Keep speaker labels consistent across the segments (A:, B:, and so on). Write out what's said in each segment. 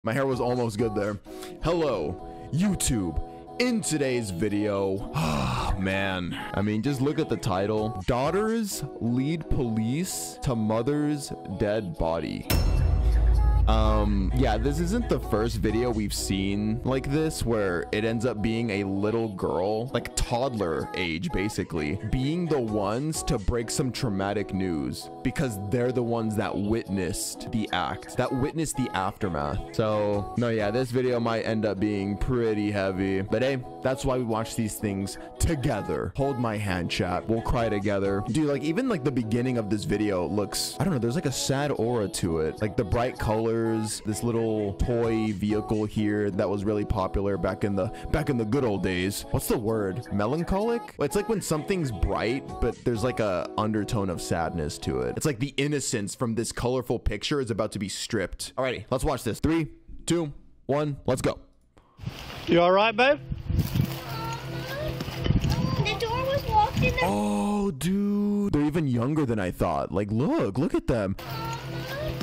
A: My hair was almost good there. Hello, YouTube. In today's video, man, I mean, just look at the title. Daughters lead police to mother's dead body. Yeah, this isn't the first video we've seen like this where it ends up being a little girl, like toddler age basically, being the ones to break some traumatic news because they're the ones that witnessed the act, that witnessed the aftermath. So no, yeah, this video might end up being pretty heavy, but hey, that's why we watch these things together. Hold my hand, chat, we'll cry together. Dude, like even like the beginning of this video looks, I don't know, there's like a sad aura to it, like the bright colors, this little toy vehicle here that was really popular back in the good old days. What's the word? Melancholic? It's like when something's bright but there's like a undertone of sadness to it. It's like the innocence from this colorful picture is about to be stripped. Alrighty, let's watch this. 3, 2, 1, let's go.
B: You all right, babe?
C: The door was locked in the...
A: Oh, dude, they're even younger than I thought. Like, look at them.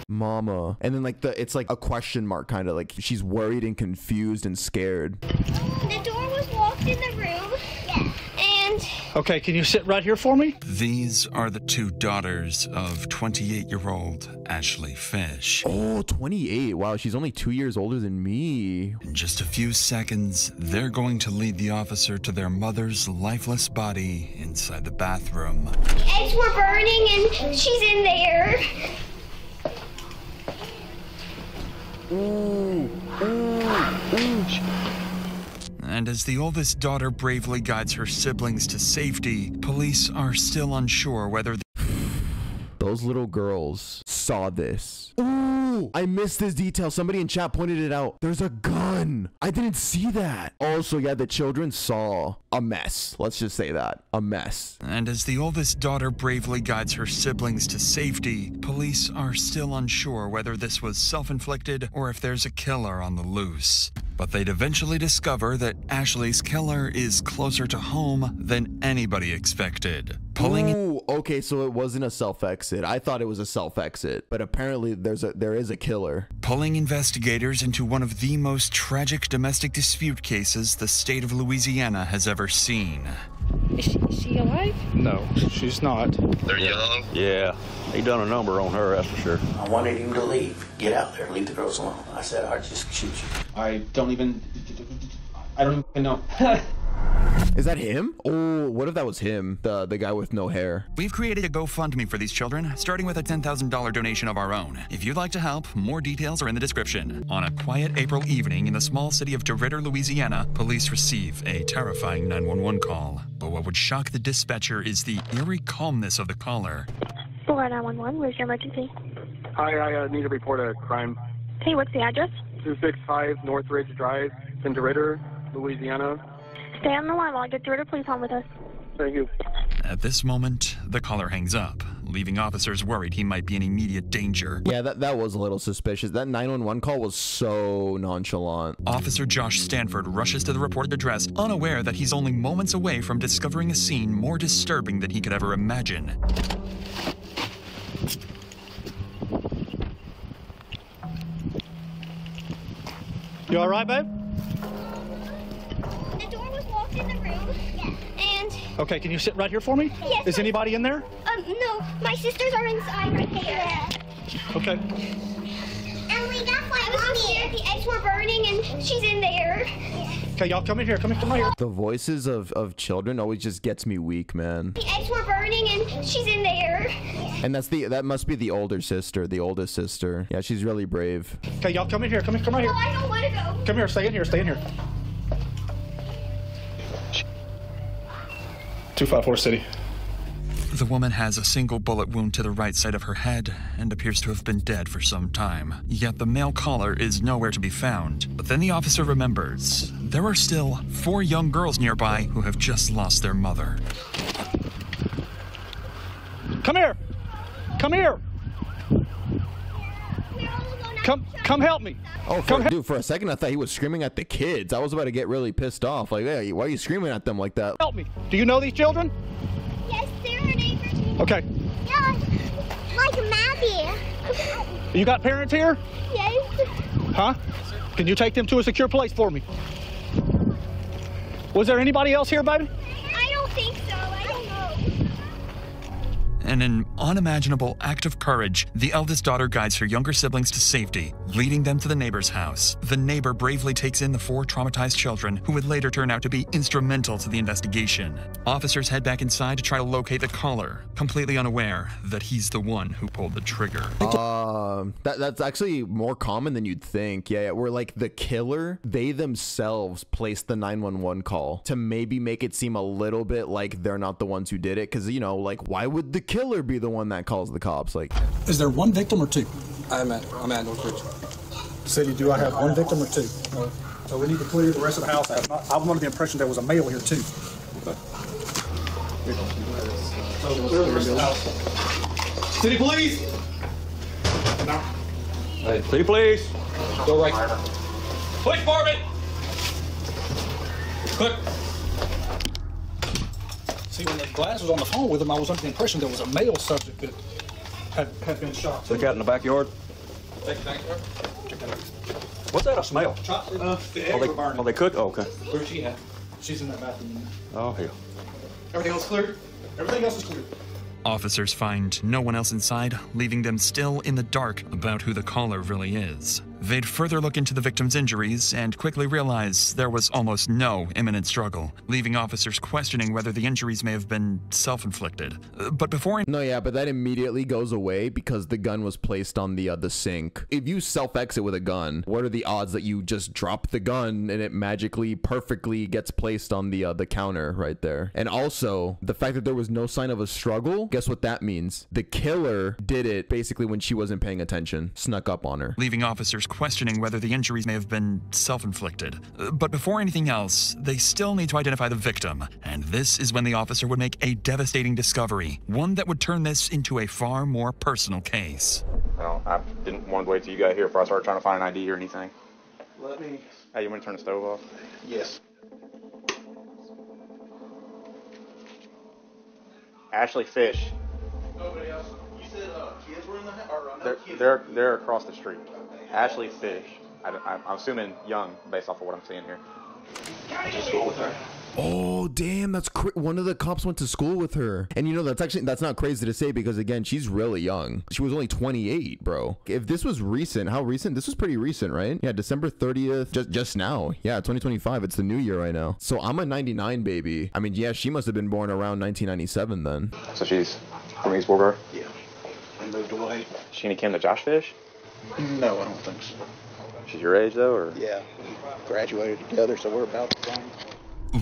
A: Mama. And then like it's like a question mark, kind of like she's worried and confused and scared.
C: The door was locked in the room. Yeah. And...
B: Okay, can you sit right here for me?
D: These are the two daughters of 28-year-old Ashley Fish.
A: Oh, 28. Wow, she's only 2 years older than me.
D: In just a few seconds, they're going to lead the officer to their mother's lifeless body inside the bathroom.
C: The eggs were burning and she's in there.
D: And as the oldest daughter bravely guides her siblings to safety, police are still unsure whether
A: those little girls saw this. Ooh, I missed this detail. Somebody in chat pointed it out. There's a gun. I didn't see that. Also, yeah, the children saw a mess. Let's just say that. A mess.
D: And as the oldest daughter bravely guides her siblings to safety, police are still unsure whether this was self-inflicted or if there's a killer on the loose. But they'd eventually discover that Ashley's killer is closer to home than anybody expected.
A: Ooh, okay, so it wasn't a self-exit. I thought it was a self-exit, but apparently there is a killer.
D: Pulling investigators into one of the most tragic domestic dispute cases the state of Louisiana has ever seen.
E: Is she alive?
B: No, she's not.
F: They're young?
G: Yeah, he done a number on her, that's for sure.
H: I wanted him to leave. Get out there. Leave the girls alone. I said, I'd just shoot you.
I: I don't even know.
A: Is that him? Oh, what if that was him? The guy with no hair.
D: We've created a GoFundMe for these children, starting with a $10,000 donation of our own. If you'd like to help, more details are in the description. On a quiet April evening in the small city of DeRidder, Louisiana, police receive a terrifying 911 call. But what would shock the dispatcher is the eerie calmness of the caller.
J: 911, where's your emergency?
K: Hi, I need to report a crime.
J: Hey, what's the address?
K: 265 North Ridge Drive, in DeRidder, Louisiana.
J: Stay on the line while I get DeRidder Police on with us.
K: Thank you.
D: At this moment, the caller hangs up, leaving officers worried he might be in immediate danger.
A: Yeah, that was a little suspicious. That 911 call was so nonchalant.
D: Officer Josh Stanford rushes to the reported address, unaware that he's only moments away from discovering a scene more disturbing than he could ever imagine.
B: You all right, babe?
C: The door was locked in the room. Yeah. And...
B: Okay, can you sit right here for me?
C: Yes.
B: Is anybody in there?
C: No. My sisters are inside right there. Yeah.
B: Okay.
C: And we got my mommy. The eggs were burning and she's in there.
B: Okay, y'all come in here. Come right here.
A: The voices of children always just gets me weak, man.
C: The eggs were burning and she's in there.
A: And that must be the older sister, the oldest sister. Yeah, she's really brave.
B: Okay, y'all come in here. Come right here.
C: No, I don't want to go.
B: Come here. Stay in here. 254 City.
D: The woman has a single bullet wound to the right side of her head and appears to have been dead for some time. Yet the male caller is nowhere to be found. But then the officer remembers there are still 4 young girls nearby who have just lost their mother.
B: Come here. Come help me.
A: Oh, dude, for a second I thought he was screaming at the kids. I was about to get really pissed off. Like, hey, why are you screaming at them like that?
B: Help me. Do you know these children?
C: Yes, they're our neighbors.
B: Okay.
C: Yeah, like Maddie.
B: You got parents here?
C: Yes.
B: Huh? Can you take them to a secure place for me? Was there anybody else here, baby?
C: I don't think so. I don't know.
D: In an unimaginable act of courage, the eldest daughter guides her younger siblings to safety, leading them to the neighbor's house. The neighbor bravely takes in the 4 traumatized children, who would later turn out to be instrumental to the investigation. Officers head back inside to try to locate the caller, completely unaware that he's the one who pulled the trigger.
A: That's actually more common than you'd think. Yeah, where like the killer, they themselves placed the 911 call to maybe make it seem a little bit like they're not the ones who did it. Because, you know, like, why would the killer be the one that calls the cops? Like,
F: is there one victim or 2?
L: I'm at Northridge.
F: City, do I have one victim or 2? No. So we need to clear the rest of the house. I was under the impression there was a male here too. Okay.
I: City police!
G: No. Hey, city police!
I: Go right. Police department! Quick!
F: See, when the Glass was on the phone with him, I was under the impression there was a male subject that had been shot.
G: Look out in the backyard.
I: Check the backyard.
F: Check that out.
G: What's that, a smell?
F: The eggs were burning.
G: Oh, they cook? Oh, okay.
I: Where's she at?
F: She's in that bathroom.
G: Oh, hell.
I: Everything else clear?
F: Everything else is clear.
D: Officers find no one else inside, leaving them still in the dark about who the caller really is. They'd further look into the victim's injuries and quickly realize there was almost no imminent struggle, leaving officers questioning whether the injuries may have been self-inflicted. But before...
A: No, yeah, but that immediately goes away because the gun was placed on the sink. If you self-exit with a gun, what are the odds that you just drop the gun and it magically, perfectly gets placed on the counter right there? And also, the fact that there was no sign of a struggle, guess what that means? The killer did it basically when she wasn't paying attention, snuck up on her.
D: Leaving officers questioning whether the injuries may have been self-inflicted. But before anything else, they still need to identify the victim. And this is when the officer would make a devastating discovery, one that would turn this into a far more personal case.
M: Well, I didn't want to wait till you got here before I started trying to find an ID or anything.
K: Let me...
M: Hey, you want to turn the stove off?
K: Yes.
M: Ashley Fish.
K: Nobody else. You said kids were in the house? Or
M: they're across the street. Ashley Fish. I'm assuming young based off of what I'm seeing here.
K: I just school with her.
A: Oh, damn, that's one of the cops went to school with her. And you know, that's not crazy to say because, again, she's really young. She was only 28, bro. If this was recent, how recent? This was pretty recent, right? Yeah, December 30th, just now. Yeah, 2025. It's the new year right now. So I'm a 99 baby. I mean, yeah, she must have been born around 1997 then.
M: So she's from East Bogart?
K: Yeah. And moved away.
M: She came to Josh Fish?
K: No, I don't think so.
M: She's your age, though, or?
K: Yeah, we graduated together, so we're about the same.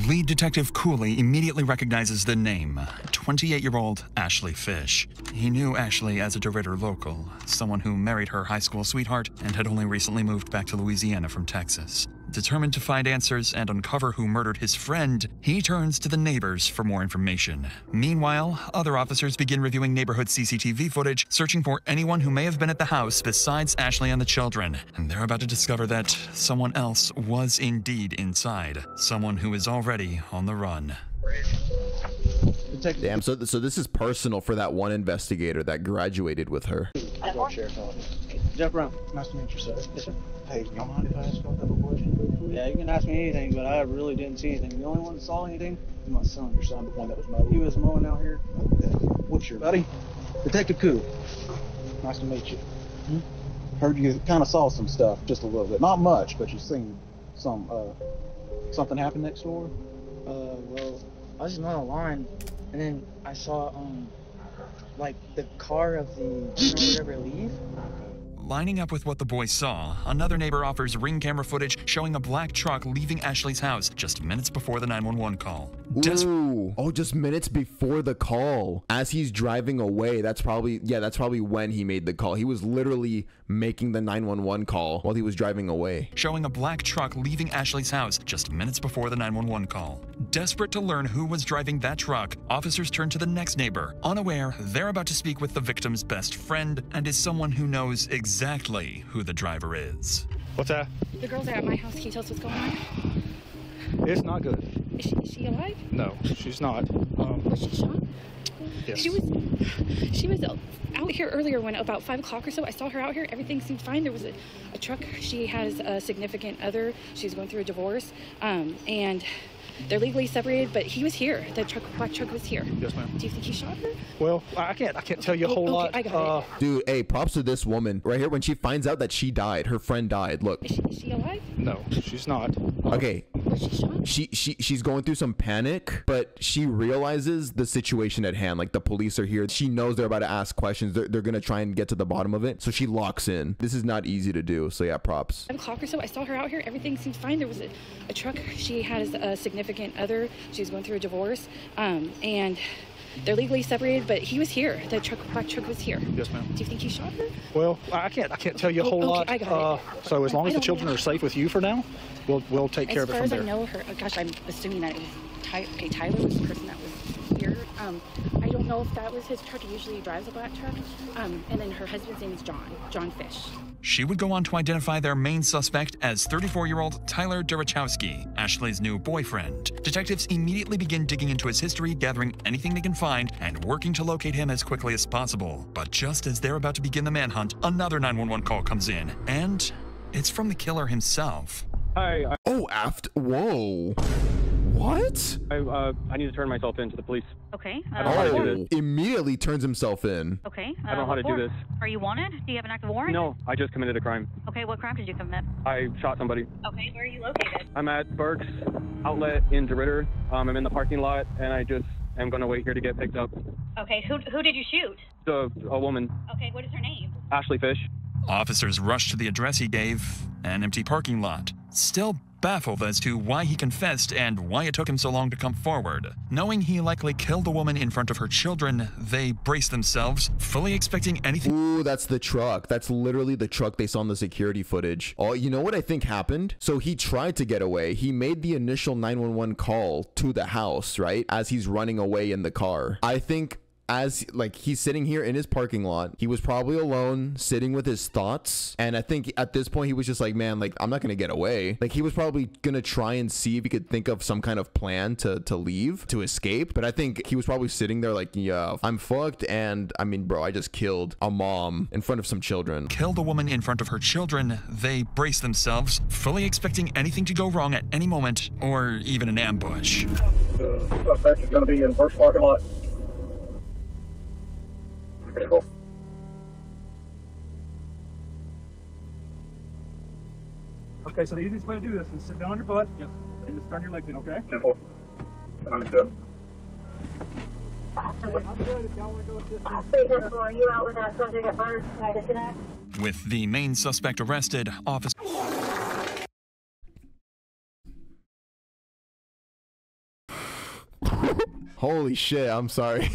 D: Lead Detective Cooley immediately recognizes the name, 28-year-old Ashley Fish. He knew Ashley as a DeRidder local, someone who married her high school sweetheart and had only recently moved back to Louisiana from Texas. Determined to find answers and uncover who murdered his friend, he turns to the neighbors for more information. Meanwhile, other officers begin reviewing neighborhood CCTV footage, searching for anyone who may have been at the house besides Ashley and the children. And they're about to discover that someone else was indeed inside. Someone who is already on the run.
A: Damn, so this is personal for that one investigator that graduated with her.
N: Jeff Brown.
K: Nice to meet you, sir.
N: Yes, sir.
K: Hey, you mind if I ask you a couple questions?
N: Yeah, you can ask me anything, but I really didn't see anything. The only one that saw anything
K: was my son, your son, the one that was mowing.
N: He was mowing out here.
K: Okay. What's your
N: buddy? Detective Cool.
K: Nice to meet you. Heard you kind of saw some stuff, just a little bit. Not much, but you seen some, something happen next door?
N: Well, I was just mowing a lawn, and then I saw, like, the car of the whatever leave.
D: Lining up with what the boys saw, another neighbor offers ring camera footage showing a black truck leaving Ashley's house just minutes before the 911 call.
A: Ooh. Oh, just minutes before the call. As he's driving away, that's probably when he made the call. He was literally making the 911 call while he was driving away.
D: Showing a black truck leaving Ashley's house just minutes before the 911 call. Desperate to learn who was driving that truck, officers turn to the next neighbor, unaware they're about to speak with the victim's best friend and is someone who knows exactly who the driver is.
B: What's that?
E: The girls are at my house. Can you tell us what's going on?
B: It's not good.
E: Is she alive?
B: No, she's not.
E: Was she shot?
F: Yes.
E: She was out here earlier when about 5 o'clock or so. I saw her out here. Everything seemed fine. There was a truck. She has a significant other. She's going through a divorce. And they're legally separated, but he was here. The black truck was here.
F: Yes, ma'am.
E: Do you think he shot her?
F: Well, I can't tell you a whole lot.
E: I got it.
A: Dude, hey, props to this woman right here. When she finds out that she died, her friend died. Look.
E: Is she alive?
F: No, she's not.
A: Okay.
E: Was she shot?
A: She's going through some panic, but she realizes the situation at hand. Like, the police are here. She knows they're about to ask questions. They're gonna try and get to the bottom of it. So she locks in. This is not easy to do. So yeah, props.
E: 5 o'clock or so. I saw her out here. Everything seemed fine. There was a truck. She has a significant other. She's going through a divorce. And they're legally separated, but he was here. The black truck was here.
F: Yes, ma'am.
E: Do you think he shot her?
F: Well, I can't tell you a whole lot.
E: I got it.
F: So as long as the children are safe with you for now, we'll take care of it from there.
E: As far as I know, her. Gosh, I'm assuming that it was Tyler was the person that was here. I don't know if that was his truck. He usually drives a black truck. And then her husband's name is John Fish.
D: She would go on to identify their main suspect as 34-year-old Tyler Durachowski, Ashley's new boyfriend. Detectives immediately begin digging into his history, gathering anything they can find, and working to locate him as quickly as possible. But just as they're about to begin the manhunt, another 911 call comes in, and it's from the killer himself.
G: Hi.
A: Oh, whoa. What?
G: I need to turn myself in to the police.
L: Okay.
G: I don't know how to do this.
A: Immediately turns himself in.
L: Okay.
G: I don't know how to do this.
L: Are you wanted? Do you have an active warrant?
G: No, I just committed a crime.
L: Okay, what crime did you commit?
G: I shot somebody.
L: Okay, where are you located?
G: I'm at Burke's Outlet in DeRidder. I'm in the parking lot, and I just am going to wait here to get picked up.
L: Okay, who did you shoot?
G: A woman.
L: Okay, what is her name?
G: Ashley Fish.
D: Officers rushed to the address he gave, an empty parking lot. Still baffled as to why he confessed and why it took him so long to come forward. Knowing he likely killed a woman in front of her children, they braced themselves, fully expecting anything.
A: Ooh, that's the truck. That's literally the truck they saw in the security footage. Oh, you know what I think happened? So he tried to get away. He made the initial 911 call to the house, right? As he's running away in the car. I think as like he's sitting here in his parking lot, he was probably alone sitting with his thoughts, and I think at this point he was just like, man, like, I'm not gonna get away. Like, he was probably gonna try and see if he could think of some kind of plan to leave, to escape. But I think he was probably sitting there like, yeah, I'm fucked, and I mean, bro, I just killed a mom in front of some children.
D: Killed a woman in front of her children, they braced themselves, fully expecting anything to go wrong at any moment, or even an ambush.
F: Suspect is gonna be in first parking lot. Okay, so the easiest way to do this is sit down on your butt and just turn your legs in, okay? Simple. Understood.
D: With the main suspect arrested, officers...
A: Holy shit, I'm sorry.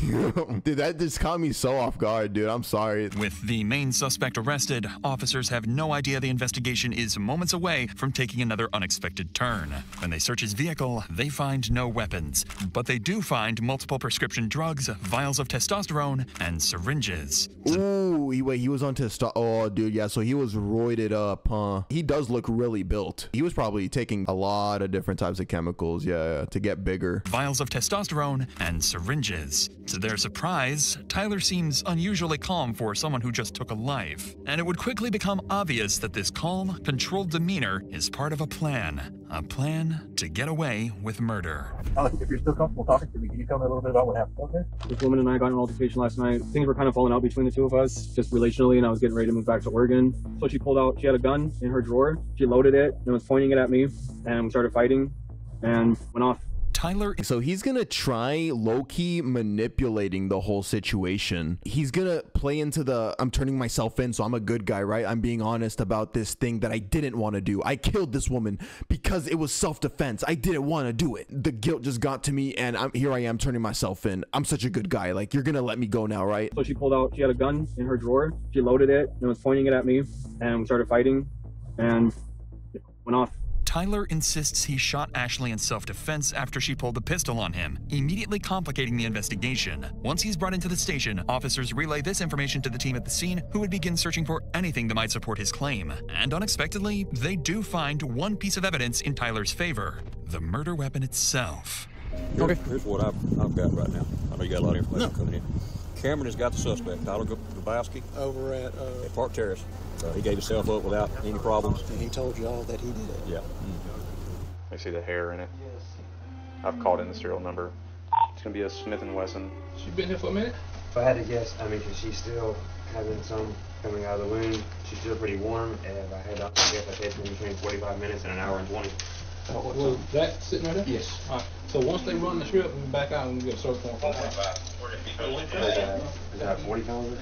A: Dude, that just caught me so off guard, dude. I'm sorry.
D: With the main suspect arrested, officers have no idea the investigation is moments away from taking another unexpected turn. When they search his vehicle, they find no weapons, but they do find multiple prescription drugs, vials of testosterone, and syringes.
A: Ooh, wait, he was on testosterone. Oh, dude, yeah, so he was roided up, huh? He does look really built. He was probably taking a lot of different types of chemicals, yeah, to get bigger.
D: Vials of testosterone and syringes. To their surprise, Tyler seems unusually calm for someone who just took a life, and it would quickly become obvious that this calm, controlled demeanor is part of a plan to get away with murder.
F: If you're still comfortable talking to me, can you tell me a little bit about what happened? Okay.
G: This woman and I got in an altercation last night. Things were kind of falling out between the two of us, just relationally, and I was getting ready to move back to Oregon. So she pulled out, she had a gun in her drawer. She loaded it and was pointing it at me, and we started fighting and went off.
D: Tyler.
A: So he's gonna try low-key manipulating the whole situation. He's gonna play into the, I'm turning myself in, so I'm a good guy, right? I'm being honest about this thing that I didn't want to do. I killed this woman because it was self-defense. I didn't want to do it. The guilt just got to me, and here I am turning myself in. I'm such a good guy. Like, you're gonna let me go now, right?
G: So she pulled out, she had a gun in her drawer. She loaded it and was pointing it at me, and we started fighting and went off.
D: Tyler insists he shot Ashley in self-defense after she pulled the pistol on him, immediately complicating the investigation. Once he's brought into the station, officers relay this information to the team at the scene, who would begin searching for anything that might support his claim. And unexpectedly, they do find one piece of evidence in Tyler's favor: the murder weapon itself.
G: Okay. Here's what I've got right now.
O: know you got a lot of information coming in. Cameron has got the suspect, Tyler Grabowski.
F: Over at
O: Park Terrace. He gave himself up without any problems.
F: And he told you all that he did it.
O: Yeah.
M: You see the hair in it. I've called in the serial number. It's gonna be a Smith & Wesson.
I: She been here for a minute?
P: If I had to guess, I mean, 'cause she's still having some coming out of the wound. She's still pretty warm, and if I had to guess, I'd say it's been between 45 minutes and an hour and 20.
I: Was that sitting right there?
P: Yes.
I: All right. So once they run the strip, we back out and we get a search warrant.
P: Is that 40 pounds?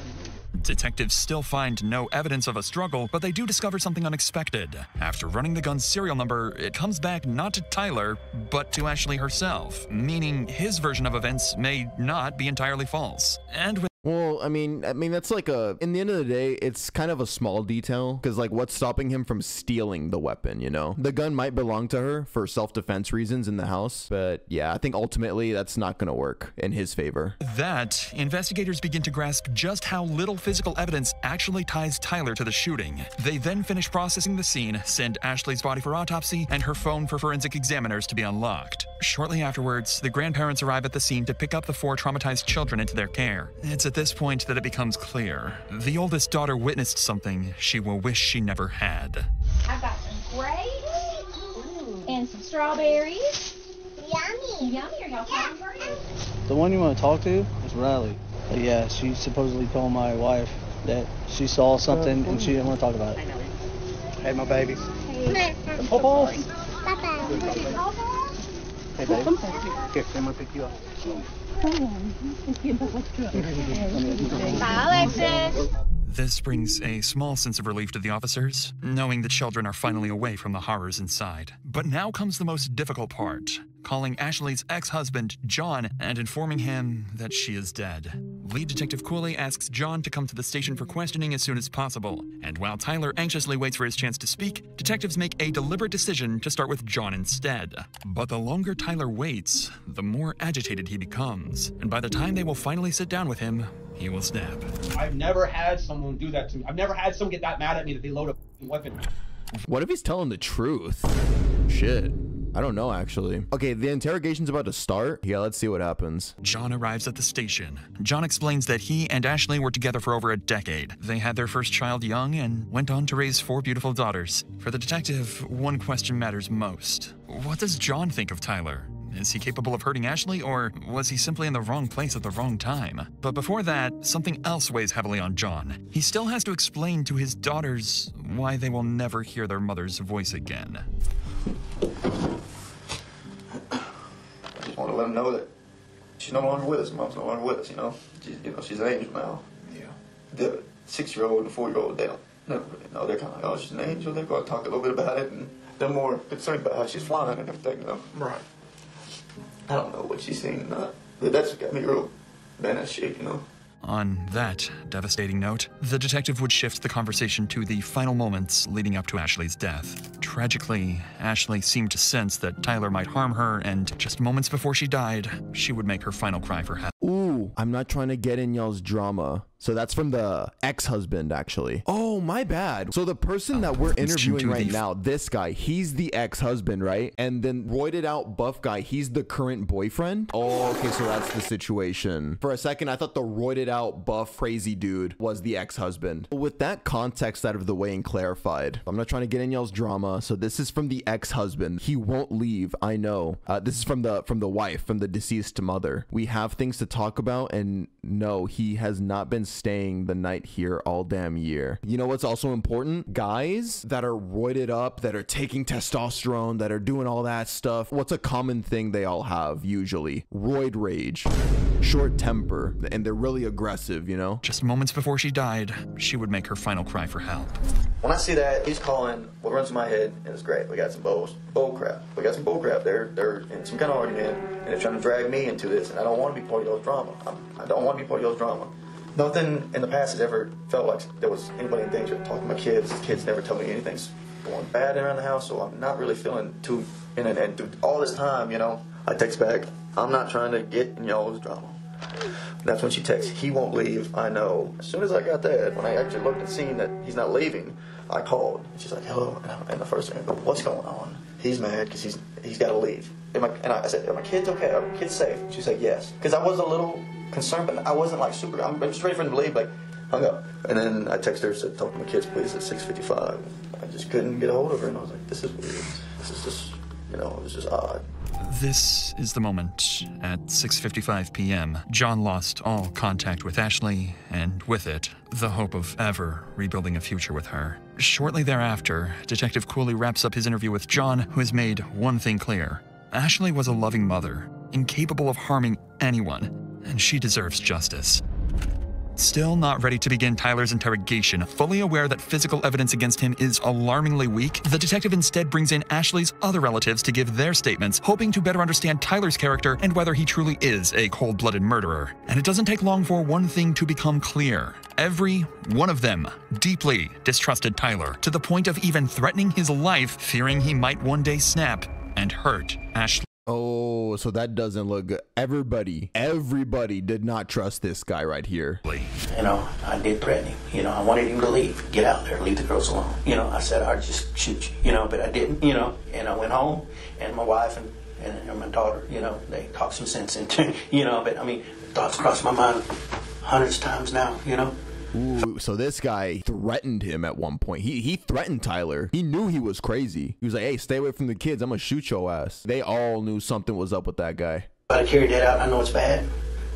D: Detectives still find no evidence of a struggle, but they do discover something unexpected. After running the gun's serial number, it comes back not to Tyler, but to Ashley herself, meaning his version of events may not be entirely false. And with
A: Well, I mean, that's like in the end of the day, it's kind of a small detail because like what's stopping him from stealing the weapon, you know? The gun might belong to her for self-defense reasons in the house, but yeah, I think ultimately that's not going to work in his favor.
D: that, investigators begin to grasp just how little physical evidence actually ties Tyler to the shooting. They then finish processing the scene, send Ashley's body for autopsy, and her phone for forensic examiners to be unlocked. Shortly afterwards, the grandparents arrive at the scene to pick up the 4 traumatized children into their care. It's at this point that it becomes clear. The oldest daughter witnessed something she will wish she never had.
C: I've got some grapes and some strawberries. Yummy. Yummy. Are y'all hungry?
N: The one you want to talk to is Riley. But yeah, she supposedly told my wife that she saw something and she didn't want to talk about it. Hey, my baby.
C: Hey.
N: Pop-off.
C: Papa.
N: Hey, baby. Here, I'm going to pick you up.
C: Bye, Alexis.
D: This brings a small sense of relief to the officers, knowing the children are finally away from the horrors inside. But now comes the most difficult part, calling Ashley's ex-husband, John, and informing him that she is dead. Lead Detective Cooley asks John to come to the station for questioning as soon as possible, and while Tyler anxiously waits for his chance to speak, detectives make a deliberate decision to start with John instead. But the longer Tyler waits, the more agitated he becomes, and by the time they will finally sit down with him, he will snap.
G: I've never had someone do that to me. I've never had someone get that mad at me that they load a weapon.
A: What if he's telling the truth? Shit. I don't know, actually. Okay, the interrogation's about to start. Yeah, let's see what happens.
D: John arrives at the station. John explains that he and Ashley were together for over a decade. They had their first child young and went on to raise 4 beautiful daughters. For the detective, one question matters most. What does John think of Tyler? Is he capable of hurting Ashley, or was he simply in the wrong place at the wrong time? But before that, something else weighs heavily on John. He still has to explain to his daughters why they will never hear their mother's voice again.
Q: I just want to let them know that she's no longer with us. Mom's no longer with us, you know. She's an angel now. Yeah. The 6-year-old and the 4-year-old, they don't never really know. They're kind of like, oh, she's an angel. They're going to talk a little bit about it, and they're more concerned about how she's flying and everything, you know. Right. I don't know what she's seen or not, but that's what got me real bent out shape, you know.
D: On that devastating note, the detective would shift the conversation to the final moments leading up to Ashley's death. Tragically, Ashley seemed to sense that Tyler might harm her, and just moments before she died, she would make her final cry for help.
A: Ooh, I'm not trying to get in y'all's drama. So that's from the ex-husband, actually. Oh, my bad. So the person that we're interviewing right now, this guy, he's the ex-husband, right? And then roided out buff guy, he's the current boyfriend? Oh, okay, so that's the situation. For a second, I thought the roided out buff crazy dude was the ex-husband. With that context out of the way and clarified, I'm not trying to get in y'all's drama. So this is from the ex-husband. He won't leave, I know. This is from the wife, from the deceased mother. We have things to talk about, and no, he has not been staying the night here all damn year. You know what's also important? Guys that are roided up, that are taking testosterone, that are doing all that stuff, what's a common thing they all have usually? Roid rage, short temper, and they're really aggressive, you know?
D: Just moments before she died, she would make her final cry for help.
Q: When I see that, he's calling what runs in my head, and it's great. We got some bull crap. We got some bull crap. They're in some kind of argument, and they're trying to drag me into this, and I don't want to be part of y'all's drama. I don't want to be part of y'all's drama. Nothing in the past has ever felt like there was anybody in danger. Talking to my kids, kids never tell me anything's going bad around the house, so I'm not really feeling too in it. And through all this time, you know, I text back, I'm not trying to get in y'all's drama. That's when she texts, he won't leave, I know. As soon as I got that, when I actually looked and seen that he's not leaving, I called. And she's like, hello. And the first thing I go, what's going on? He's mad because he's got to leave. I said, are my kids okay? Are my kids safe? She said, yes. Because I was a little concerned, but I wasn't like super, I'm just ready for them to leave, like, hung up. And then I texted her, said, talk to my kids, please, at 6:55. I just couldn't get a hold of her, and I was like, this is weird. This is just, you know, it's just odd.
D: This is the moment. At 6:55 p.m., John lost all contact with Ashley, and with it, the hope of ever rebuilding a future with her. Shortly thereafter, Detective Cooley wraps up his interview with John, who has made one thing clear. Ashley was a loving mother, incapable of harming anyone, and she deserves justice. Still not ready to begin Tyler's interrogation, fully aware that physical evidence against him is alarmingly weak, the detective instead brings in Ashley's other relatives to give their statements, hoping to better understand Tyler's character and whether he truly is a cold-blooded murderer. And it doesn't take long for one thing to become clear. Every one of them deeply distrusted Tyler, to the point of even threatening his life, fearing he might one day snap and hurt Ashley.
A: Oh, so that doesn't look good. Everybody did not trust this guy right here.
H: You know, I did threaten him. You know, I wanted him to leave. Get out there, leave the girls alone. You know, I said I'd just shoot you, you know, but I didn't, you know. And I went home, and my wife and my daughter, you know, they talked some sense into, you know, but I mean, thoughts crossed my mind hundreds of times now, you know.
A: Ooh, so this guy threatened him at one point. He threatened Tyler. He knew he was crazy. He was like, hey, stay away from the kids. I'm gonna shoot your ass. They all knew something was up with that guy.
H: I carried that out. I know it's bad,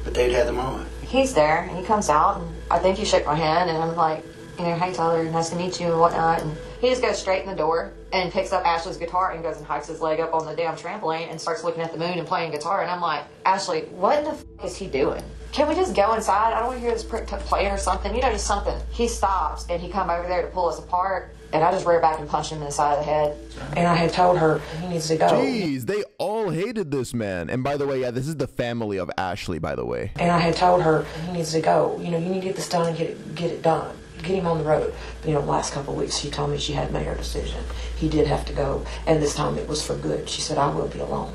H: but they'd had the moment.
R: He's there, and he comes out, and I think he shook my hand, and I'm like, you know, hey, Tyler, nice to meet you, and whatnot. And he just goes straight in the door and picks up Ashley's guitar and goes and hikes his leg up on the damn trampoline and starts looking at the moon and playing guitar. And I'm like, Ashley, what in the f*** is he doing? Can we just go inside? I don't want to hear this prick playing or something. You know, just something. He stops, and he come over there to pull us apart, and I just rear back and punch him in the side of the head. And I had told her he needs to go.
A: Jeez, they all hated this man. And by the way, yeah, this is the family of Ashley, by the way.
R: And I had told her he needs to go. You know, you need to get this done and get it done. Get him on the road. You know, the last couple of weeks, she told me she had made her decision. He did have to go, and this time it was for good. She said, I will be alone.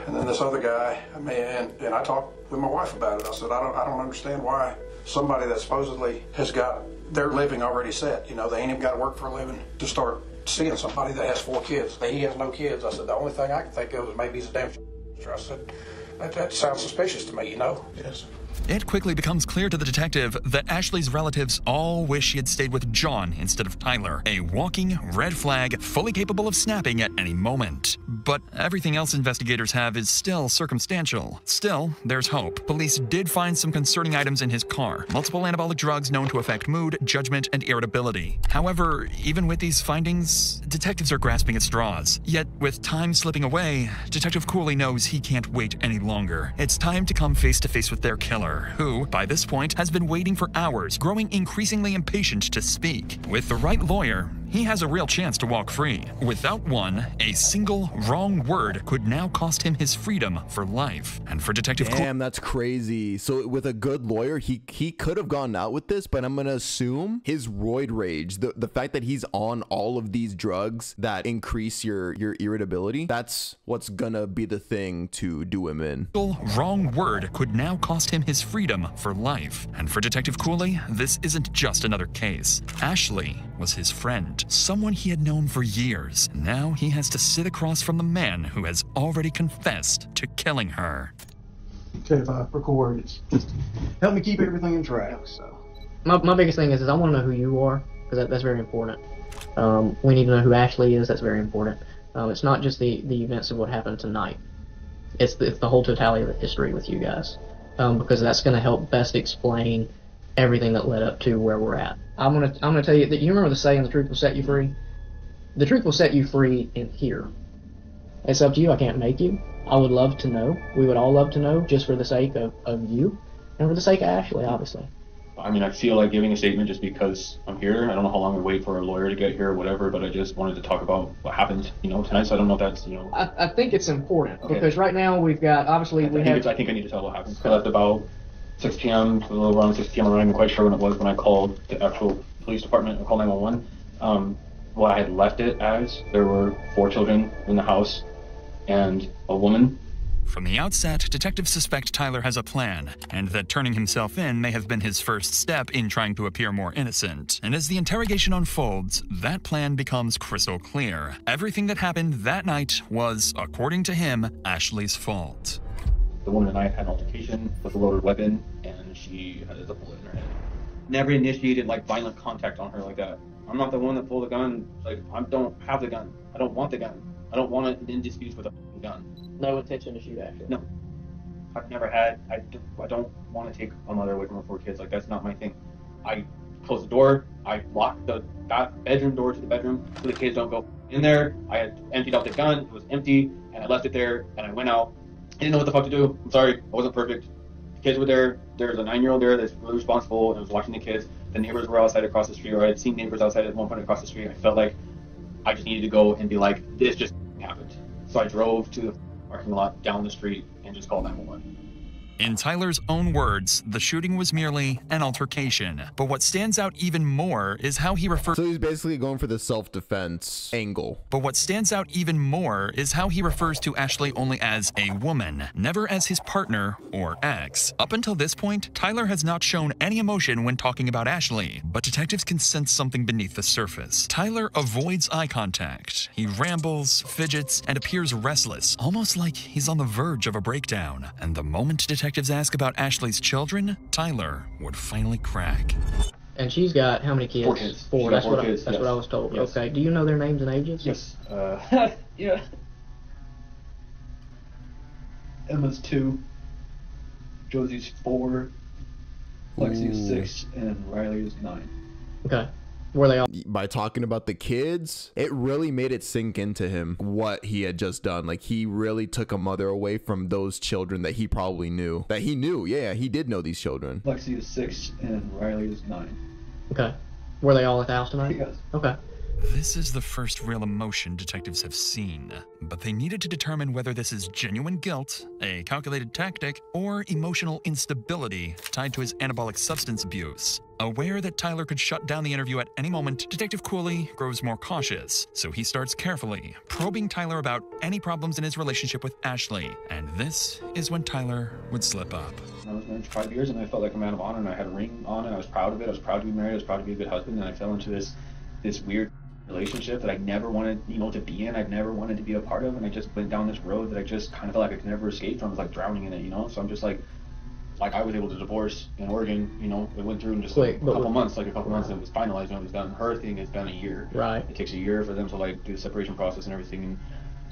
F: And then this other guy, I mean, and I talked with my wife about it. I said, I don't understand why somebody that supposedly has got their living already set, you know, they ain't even got to work for a living, to start seeing somebody that has 4 kids. He has no kids. I said, the only thing I can think of is maybe he's a damn I said, that sounds suspicious to me, you know? Yes.
D: It quickly becomes clear to the detective that Ashley's relatives all wish she had stayed with John instead of Tyler, a walking red flag fully capable of snapping at any moment. But everything else investigators have is still circumstantial. Still, there's hope. Police did find some concerning items in his car, multiple anabolic drugs known to affect mood, judgment, and irritability. However, even with these findings, detectives are grasping at straws. Yet, with time slipping away, Detective Cooley knows he can't wait any longer. It's time to come face to face with their killer, who, by this point, has been waiting for hours, growing increasingly impatient to speak. With the right lawyer, he has a real chance to walk free. Without one, a single wrong word could now cost him his freedom for life. And for Detective
A: Damn, that's crazy. So with a good lawyer, he could have gone out with this, but I'm gonna assume his roid rage, the fact that he's on all of these drugs that increase your irritability, that's what's gonna be the thing to do him in.
D: Wrong word could now cost him his freedom for life. And for Detective Cooley, this isn't just another case. Ashley was his friend, someone he had known for years. Now he has to sit across from the man who has already confessed to killing her.
K: Okay, if I record, it's just help me keep everything in track. So
S: my biggest thing is I want to know who you are, because that's very important. We need to know who Ashley is. That's very important. It's not just the events of what happened tonight. It's the whole totality of the history with you guys, because that's going to help best explain everything that led up to where we're at. I'm gonna tell you that you remember the saying, "The truth will set you free." The truth will set you free in here. It's up to you. I can't make you. I would love to know. We would all love to know, just for the sake of you, and for the sake of Ashley, obviously.
G: I mean, I feel like giving a statement just because I'm here. I don't know how long we wait for a lawyer to get here or whatever, but I just wanted to talk about what happened, you know, tonight. So I don't know if that's, you know.
S: I think it's important, because right now we've got, obviously,
G: I think I need to tell what happened. I left about 6 p.m., a little around 6 p.m. I'm not even quite sure when it was when I called the actual police department. I called 911. What I had left it as, there were 4 children in the house and a woman
D: From the outset, detectives suspect Tyler has a plan, and that turning himself in may have been his first step in trying to appear more innocent. And as the interrogation unfolds, that plan becomes crystal clear. Everything that happened that night was, according to him, Ashley's fault.
G: The woman and I had an altercation with a loaded weapon, and she had a bullet in her head. Never initiated like violent contact on her like that. I'm not the one that pulled the gun. Like, I don't have the gun. I don't want the gun. I don't want it in dispute with a gun.
S: No intention to shoot Ashley?
G: No. I've never had. I don't want to take a mother away from her 4 kids. Like, that's not my thing. I closed the door. I locked the bedroom door to the bedroom so the kids don't go in there. I had emptied out the gun. It was empty, and I left it there, and I went out. I didn't know what the fuck to do. I'm sorry. I wasn't perfect. The kids were there. There's a 9-year-old there that's really responsible and was watching the kids. The neighbors were outside across the street, or I had seen neighbors outside at one point across the street. I felt like I just needed to go and be like, this just happened. So I drove to the parking lot down the street and just called 911.
D: In Tyler's own words, the shooting was merely an altercation. But what stands out even more is how he refers—
A: So he's basically going for the self-defense angle.
D: But what stands out even more is how he refers to Ashley only as a woman, never as his partner or ex. Up until this point, Tyler has not shown any emotion when talking about Ashley, but detectives can sense something beneath the surface. Tyler avoids eye contact. He rambles, fidgets, and appears restless, almost like he's on the verge of a breakdown. And the moment detectives ask about Ashley's children, Tyler would finally crack.
S: And she's got how many kids?
G: 4 kids.
S: 4. That's what I was told.
G: Yes.
S: Okay. Do you know their names and ages?
G: Yes. Yeah. Emma's 2. Josie's 4. Lexi is 6, and Riley is 9.
S: Okay. Were they all—
A: By talking about the kids, it really made it sink into him what he had just done. Like, he really took a mother away from those children that he probably knew. That he knew, yeah, he did know these children.
G: Lexi is 6, and Riley is 9.
S: Okay. Were they all at the house tonight?
G: Yes.
S: Okay.
D: This is the first real emotion detectives have seen, but they needed to determine whether this is genuine guilt, a calculated tactic, or emotional instability tied to his anabolic substance abuse. Aware that Tyler could shut down the interview at any moment, Detective Cooley grows more cautious, so he starts carefully, probing Tyler about any problems in his relationship with Ashley. And this is when Tyler would slip up.
G: I was married for 5 years, and I felt like a man of honor, and I had a ring on, and I was proud of it. I was proud to be married. I was proud to be a good husband, and I fell into this weird relationship that I never wanted, to be in. I've never wanted to be a part of, and I just went down this road that I just kind of felt like I could never escape from. I was like drowning in it, So I'm just like I was able to divorce in Oregon, it went through in just a couple months, it was finalized when it was done. Her thing has been a year.
S: Right.
G: It takes a year for them to do the separation process and everything, and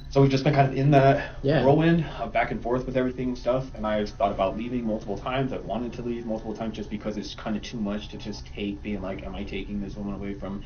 G: so we've just been kind of in that whirlwind of back and forth with everything and stuff, and I've thought about leaving multiple times. I've wanted to leave multiple times just because it's kind of too much to just take, being like, am I taking this woman away from—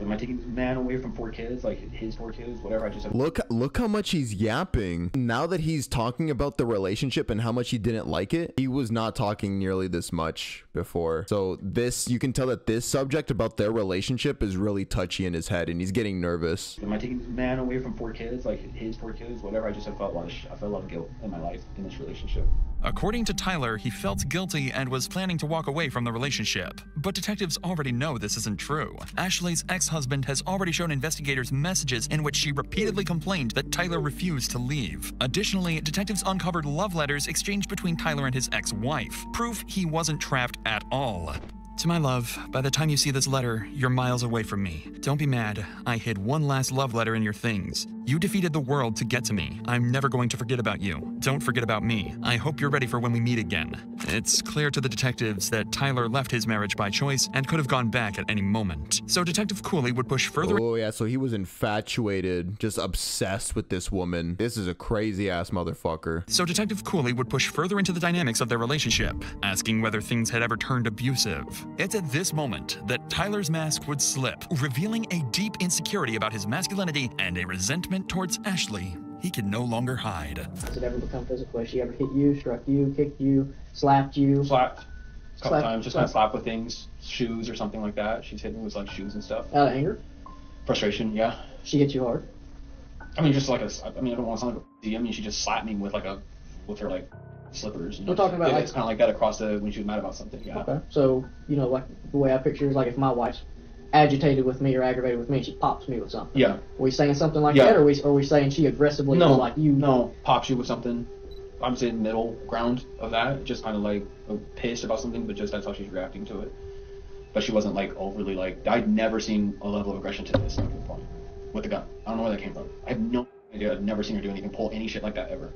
G: am I taking this man away from 4 kids, like his 4 kids, whatever? I just have—
A: Look how much he's yapping. Now that he's talking about the relationship and how much he didn't like it, he was not talking nearly this much before. So this, you can tell that this subject about their relationship is really touchy in his head, and he's getting nervous.
G: Am I taking this man away from 4 kids, like his 4 kids, whatever? I just have felt a lot of guilt in my life in this relationship.
D: According to Tyler, he felt guilty and was planning to walk away from the relationship. But detectives already know this isn't true. Ashley's ex-husband has already shown investigators messages in which she repeatedly complained that Tyler refused to leave. Additionally, detectives uncovered love letters exchanged between Tyler and his ex-wife, proof he wasn't trapped at all. To my love, by the time you see this letter, you're miles away from me. Don't be mad. I hid one last love letter in your things. You defeated the world to get to me. I'm never going to forget about you. Don't forget about me. I hope you're ready for when we meet again. It's clear to the detectives that Tyler left his marriage by choice and could have gone back at any moment. So Detective Cooley would push further—
A: Oh yeah, so he was infatuated, just obsessed with this woman. This is a crazy ass motherfucker.
D: So Detective Cooley would push further into the dynamics of their relationship, asking whether things had ever turned abusive. It's at this moment that Tyler's mask would slip, revealing a deep insecurity about his masculinity and a resentment towards Ashley he could no longer hide.
S: Has it ever become physical? Has she ever hit you, struck you, kicked you, slapped you?
G: Slapped. A couple times, just kind of slapped with things, shoes or something like that. She's hit me with like shoes and stuff.
S: Out of anger?
G: Frustration, yeah.
S: She hit you hard?
G: I mean, just like I don't want to sound like a— she just slapped me with her like slippers.
S: We're talking about
G: it's kind of like that across when she was mad about something. Yeah.
S: Okay. So like the way I picture is like if my wife's agitated with me or aggravated with me, she pops me with something.
G: Yeah.
S: Are we saying something like that, or are we saying she aggressively like you?
G: No, pops you with something. I'm saying middle ground of that, just kind of like pissed about something, but just that's how she's reacting to it. But she wasn't like overly like, I'd never seen a level of aggression to this point with the gun. I don't know where that came from. I have no idea. I've never seen her do anything, pull any shit like that ever.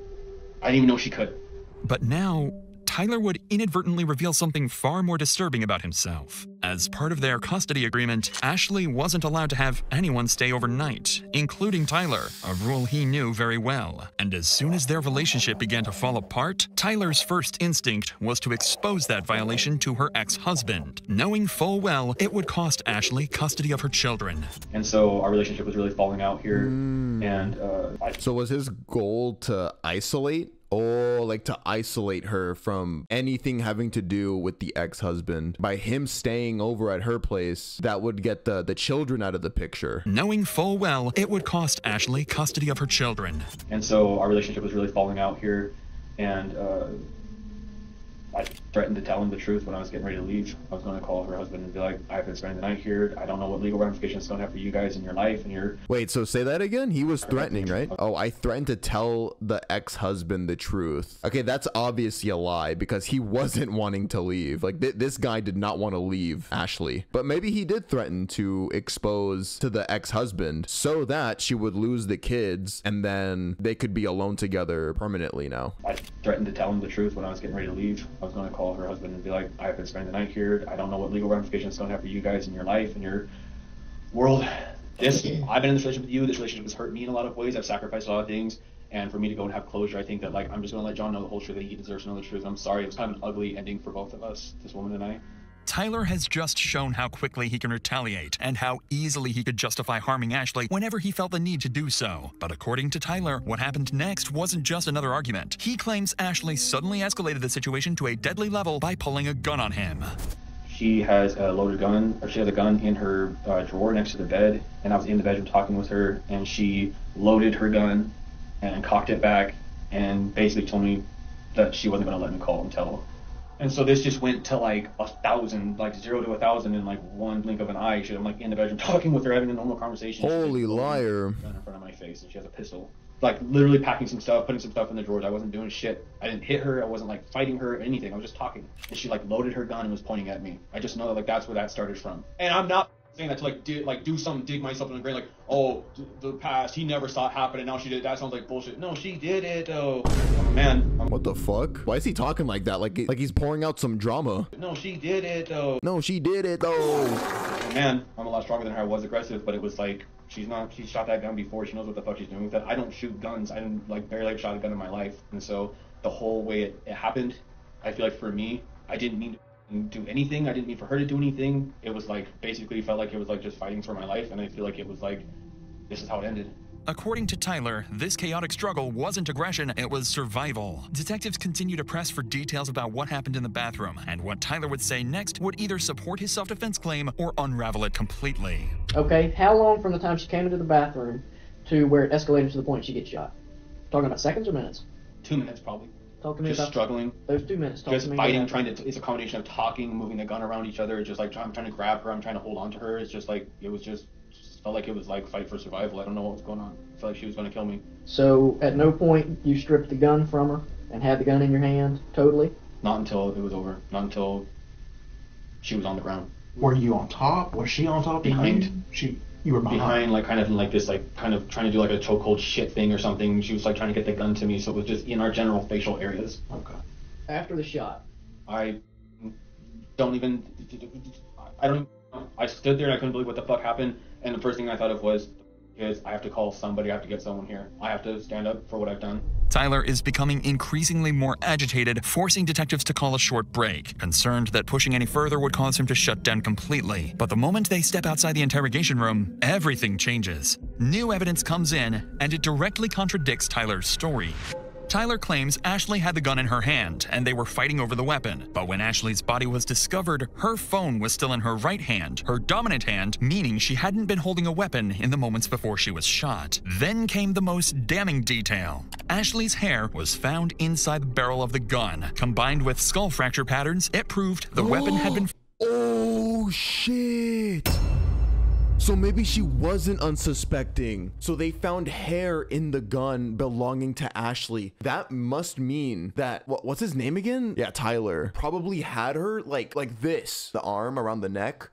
G: I didn't even know she could.
D: But now, Tyler would inadvertently reveal something far more disturbing about himself. As part of their custody agreement, Ashley wasn't allowed to have anyone stay overnight, including Tyler, a rule he knew very well. And as soon as their relationship began to fall apart, Tyler's first instinct was to expose that violation to her ex-husband, knowing full well it would cost Ashley custody of her children.
G: And so our relationship was really falling out here.
A: So was his goal to isolate? Or like to isolate her from anything having to do with the ex-husband? By him staying over at her place, that would get the children out of the picture.
D: Knowing full well it would cost Ashley custody of her children.
G: And so our relationship was really falling out here. And I threatened to tell him the truth when I was getting ready to leave. I was going to call her husband and be like, I've been spending the night here. I don't know what legal ramifications it's going to have for you guys in your life and your...
A: Wait, so say that again? He was threatening, right? Oh, I threatened to tell the ex-husband the truth. Okay, that's obviously a lie because he wasn't wanting to leave. Like, this guy did not want to leave Ashley. But maybe he did threaten to expose to the ex-husband so that she would lose the kids and then they could be alone together permanently now.
G: I threatened to tell him the truth when I was getting ready to leave. I was going to call her husband and be like, I've been spending the night here. I don't know what legal ramifications it's going to have for you guys in your life and your world. I've been in this relationship with you. This relationship has hurt me in a lot of ways. I've sacrificed a lot of things. And for me to go and have closure, I think that like I'm just going to let John know the whole truth, that he deserves to know the truth. I'm sorry. It was kind of an ugly ending for both of us, this woman and I.
D: Tyler has just shown how quickly he can retaliate and how easily he could justify harming Ashley whenever he felt the need to do so. But according to Tyler, what happened next wasn't just another argument. He claims Ashley suddenly escalated the situation to a deadly level by pulling a gun on him.
G: She has a loaded gun, or she has a gun in her drawer next to the bed, and I was in the bedroom talking with her, and she loaded her gun and cocked it back and basically told me that she wasn't going to let me call and tell. And so this just went to like 1,000, like 0 to 1,000 in like one blink of an eye. I'm like in the bedroom talking with her, having a normal conversation.
A: Holy liar.
G: In front of my face, and she has a pistol. Like literally packing some stuff, putting some stuff in the drawers. I wasn't doing shit. I didn't hit her. I wasn't like fighting her or anything. I was just talking. And she like loaded her gun and was pointing at me. I just know that like that's where that started from. And I'm not saying that to like do something, dig myself in the grave, like, oh, the past, he never saw it happen and now she did it. That sounds like bullshit. No, she did it though. Man.
A: What the fuck? Why is he talking like that? Like he's pouring out some drama.
G: No, she did it though.
A: No, she did it though.
G: Man, I'm a lot stronger than her. I was aggressive, but it was like, she shot that gun before. She knows what the fuck she's doing with it. I don't shoot guns. I didn't like barely shot a gun in my life. And so the whole way it happened, I feel like for me, I didn't mean to do anything. I didn't mean for her to do anything. It was like basically felt like it was like just fighting for my life, and I feel like it was like this is how it ended.
D: According to Tyler, this chaotic struggle wasn't aggression, it was survival. Detectives continue to press for details about what happened in the bathroom, and what Tyler would say next would either support his self-defense claim or unravel it completely.
S: Okay, how long from the time she came into the bathroom to where it escalated to the point she gets shot? Talking about seconds or minutes?
G: 2 minutes probably.
S: Talk to me
G: just
S: about
G: struggling.
S: Those 2 minutes.
G: Just fighting, it's a combination of talking, moving the gun around each other. It's just like I'm trying to grab her, I'm trying to hold on to her. It's just like it was just felt like it was like fight for survival. I don't know what was going on. I felt like she was going to kill me.
S: So at no point you stripped the gun from her and had the gun in your hand totally?
G: Not until it was over. Not until she was on the ground.
K: Were you on top? Was she on top?
G: Behind.
K: You were
G: behind, like kind of like this, like kind of trying to do like a chokehold shit thing or something. She was like trying to get the gun to me, so it was just in our general facial areas.
K: Okay.
S: After the shot,
G: I don't even. I stood there and I couldn't believe what the fuck happened. And the first thing I thought of was, I have to call somebody. I have to get someone here. I have to stand up for what I've done.
D: Tyler is becoming increasingly more agitated, forcing detectives to call a short break, concerned that pushing any further would cause him to shut down completely. But the moment they step outside the interrogation room, everything changes. New evidence comes in, and it directly contradicts Tyler's story. Tyler claims Ashley had the gun in her hand, and they were fighting over the weapon. But when Ashley's body was discovered, her phone was still in her right hand, her dominant hand, meaning she hadn't been holding a weapon in the moments before she was shot. Then came the most damning detail. Ashley's hair was found inside the barrel of the gun. Combined with skull fracture patterns, it proved the weapon had been...
A: Oh, shit! So maybe she wasn't unsuspecting. So they found hair in the gun belonging to Ashley. That must mean that, what's his name again? Yeah, Tyler. Probably had her like this, the arm around the neck,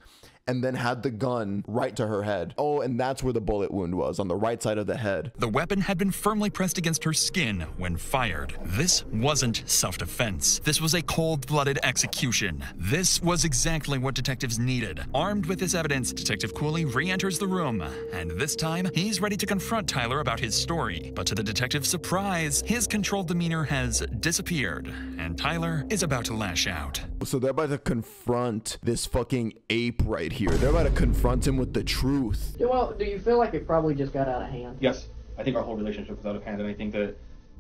A: and then had the gun right to her head. Oh, and that's where the bullet wound was, on the right side of the head.
D: The weapon had been firmly pressed against her skin when fired. This wasn't self-defense. This was a cold-blooded execution. This was exactly what detectives needed. Armed with this evidence, Detective Cooley re-enters the room, and this time, he's ready to confront Tyler about his story. But to the detective's surprise, his controlled demeanor has disappeared, and Tyler is about to lash out.
A: So they're about to confront this fucking ape right here. They're about to confront him with the truth.
S: Well, do you feel like it probably just got out of hand?
G: Yes, I think our whole relationship was out of hand, and I think that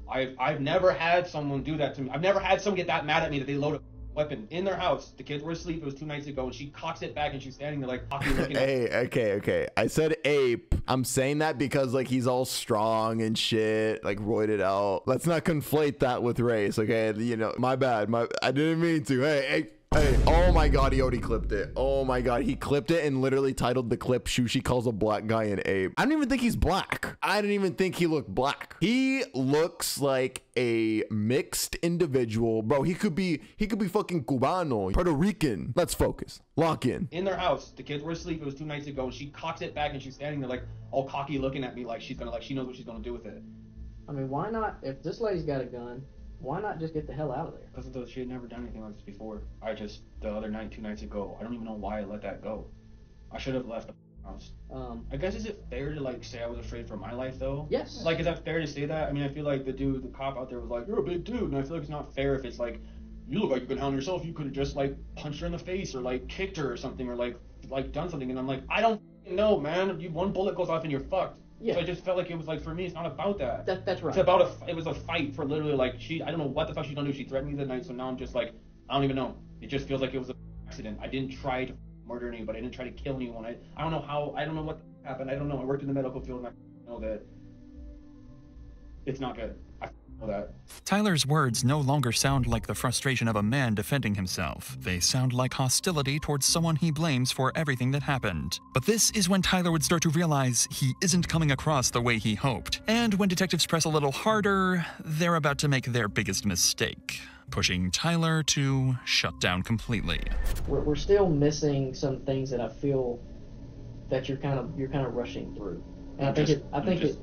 G: I've never had someone do that to me. I've never had someone get that mad at me that they load a weapon in their house. The kids were asleep. It was 2 nights ago, and she cocks it back, and she's standing there like cocky looking at
A: Hey, okay. I said ape. I'm saying that because like he's all strong and shit, like roided out. Let's not conflate that with race, okay? You know, my bad. I didn't mean to. Hey. Oh my god, he already clipped it. Oh my god, he clipped it and literally titled the clip Shushi calls a black guy an ape. I don't even think he's black. I didn't even think he looked black. He looks like a mixed individual. Bro, he could be fucking Cubano, Puerto Rican. Let's focus. Lock in.
G: In their house. The kids were asleep. It was 2 nights ago, and she cocks it back, and she's standing there like all cocky looking at me like she knows what she's gonna do with it.
S: I mean, why not? If this lady's got a gun, why not just get the hell out of there?
G: Because she had never done anything like this before. The other night, 2 nights ago, I don't even know why I let that go. I should have left the house. I guess, is it fair to like say I was afraid for my life though?
S: Yes.
G: Like, is that fair to say that? I mean, I feel like the cop out there was like, you're a big dude, and I feel like it's not fair if it's like, you look like you could handle yourself, you could have just like punched her in the face or like kicked her or something or like done something, and I'm like, I don't know, man. If one bullet goes off and you're fucked. Yeah. So I just felt like it was like, for me, it's not about that.
S: That's right.
G: It's about it was a fight for literally like, I don't know what the fuck she's gonna do. She threatened me the night, so now I'm just like, I don't even know. It just feels like it was an accident. I didn't try to murder anybody. I didn't try to kill anyone. I don't know how, I don't know what happened. I don't know. I worked in the medical field, and I know that it's not good. I know that.
D: Tyler's words no longer sound like the frustration of a man defending himself. They sound like hostility towards someone he blames for everything that happened. But this is when Tyler would start to realize he isn't coming across the way he hoped. And when detectives press a little harder, they're about to make their biggest mistake, pushing Tyler to shut down completely.
S: We're still missing some things that I feel that you're kind of rushing through. And I think it's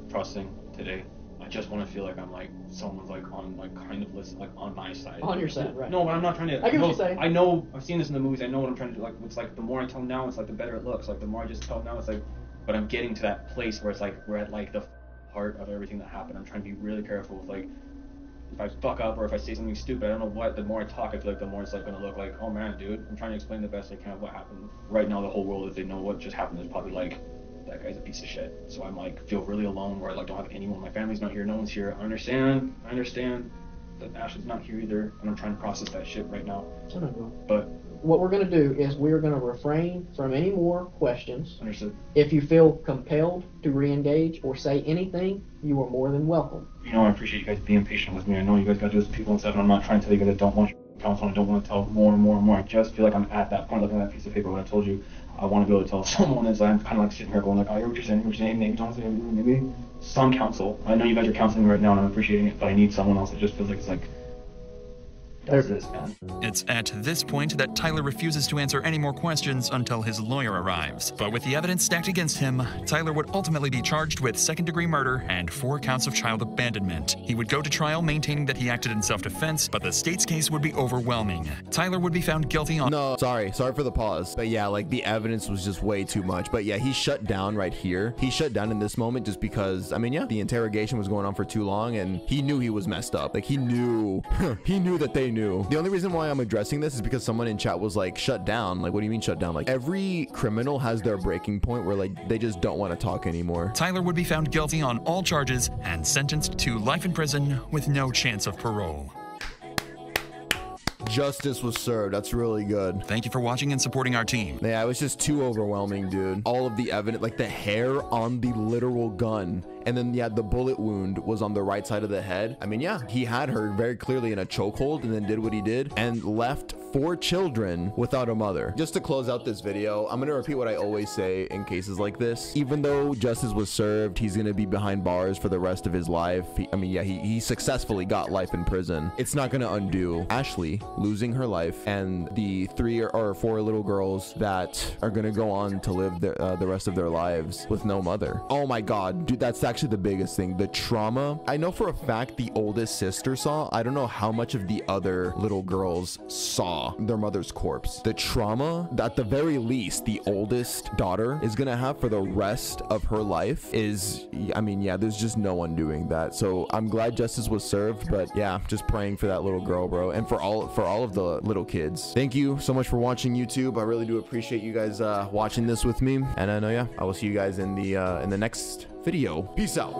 G: trusting today. I just want to feel like I'm like someone's like on like kind of listen like on my side.
S: On your side, right?
G: No, but I'm not trying to.
S: I get what you're saying.
G: I know I've seen this in the movies. I know what I'm trying to do. Like it's like the more I tell now, it's like the better it looks. Like the more I just tell now, it's like. But I'm getting to that place where it's like we're at like the heart of everything that happened. I'm trying to be really careful with like if I fuck up or if I say something stupid. I don't know what. The more I talk, I feel like the more it's like gonna look like, oh man, dude. I'm trying to explain the best I can of what happened. Right now, the whole world, if they know what just happened, is probably like. That guy's a piece of shit. So I'm like feel really alone where I like don't have anyone. My family's not here, no one's here. I understand that Ashley's not here either, and I'm trying to process that shit right now. But
S: what we're gonna do is we're gonna refrain from any more questions.
G: Understood.
S: If you feel compelled to re-engage or say anything, you are more than welcome.
G: You know, I appreciate you guys being patient with me. I know you guys got to do this to people and stuff, and I'm not trying to tell you guys I don't want your counsel. I don't want to tell more and more and more. I just feel like I'm at that point looking at that piece of paper when I told you I want to be able to tell someone, as I'm kind of like sitting here going like, I hear what you're saying, maybe don't say maybe some counsel. I know you guys are counseling me right now and I'm appreciating it, but I need someone else that just feels like it's like, does this, man.
D: It's at this point that Tyler refuses to answer any more questions until his lawyer arrives. But with the evidence stacked against him, Tyler would ultimately be charged with second-degree murder and 4 counts of child abandonment. He would go to trial maintaining that he acted in self-defense, but the state's case would be overwhelming. Tyler would be found guilty on—
A: No, sorry for the pause. But yeah, like the evidence was just way too much. But yeah, he shut down right here. He shut down in this moment just because, I mean, yeah, the interrogation was going on for too long and he knew he was messed up. Like he knew that they knew. The only reason why I'm addressing this is because someone in chat was like, shut down. Like, what do you mean shut down? Like every criminal has their breaking point where like they just don't want to talk anymore.
D: Tyler would be found guilty on all charges and sentenced to life in prison with no chance of parole.
A: Justice was served. That's really good.
D: Thank you for watching and supporting our team.
A: Yeah, it was just too overwhelming, dude. All of the evidence, like the hair on the literal gun, and then yeah, the bullet wound was on the right side of the head. I mean, yeah, he had her very clearly in a chokehold and then did what he did and left 4 children without a mother. Just to close out this video, I'm gonna repeat what I always say in cases like this. Even though justice was served, he's gonna be behind bars for the rest of his life. He successfully got life in prison. It's not gonna undo Ashley losing her life and the 3 or 4 little girls that are gonna go on to live the rest of their lives with no mother. Oh my god, dude, that's actually the biggest thing. The trauma. I know for a fact the oldest sister saw. I don't know how much of the other little girls saw their mother's corpse. The trauma, at the very least, the oldest daughter is gonna have for the rest of her life is, I mean, yeah, there's just no undoing that. So I'm glad justice was served, but yeah, just praying for that little girl, bro, and for all of the little kids. Thank you so much for watching, YouTube. I really do appreciate you guys watching this with me, and I know, yeah, I will see you guys in the next video. Peace out.